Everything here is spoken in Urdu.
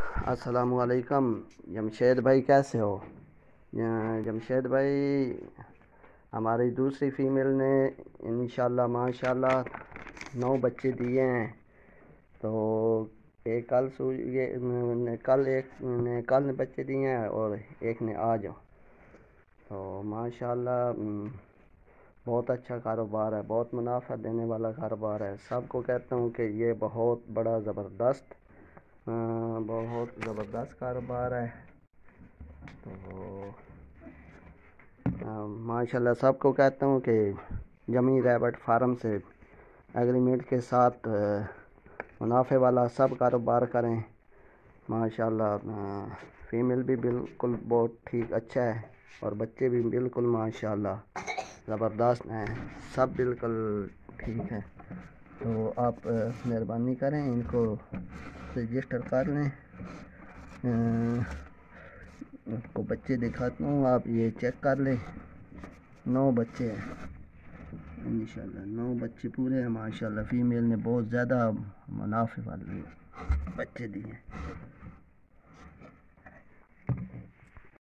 السلام علیکم جمشید بھائی، کیسے ہو؟ جمشید بھائی، ہماری دوسری فیمیل نے انشاءاللہ ماشاءاللہ 9 بچے دیے ہیں۔ تو ایک کل نے بچے دیے ہیں اور ایک نے آج۔ تو ماشاءاللہ بہت اچھا کاروبار ہے، بہت منافع دینے والا کاروبار ہے۔ سب کو کہتا ہوں کہ یہ بہت بڑا بہت زبردست کاروبار ہے۔ تو ماشاءاللہ سب کو کہتا ہوں کہ جمی ریبٹ فارم سے ایگریمنٹ کے ساتھ منافع والا سب کاروبار کریں۔ ماشاءاللہ فیمیل بھی بالکل بہت ٹھیک اچھا ہے، اور بچے بھی بالکل ماشاءاللہ زبردست ہیں، سب بالکل ٹھیک ہے۔ تو آپ مہربانی کریں، ان کو رجسٹر کر لیں۔ آپ کو بچے دکھاتا ہوں، آپ یہ چیک کر لیں۔ 9 بچے ہیں انشاءاللہ، 9 بچے پورے ہیں ماشاءاللہ۔ فیمیل نے بہت زیادہ منافع والے بچے دیے ہیں۔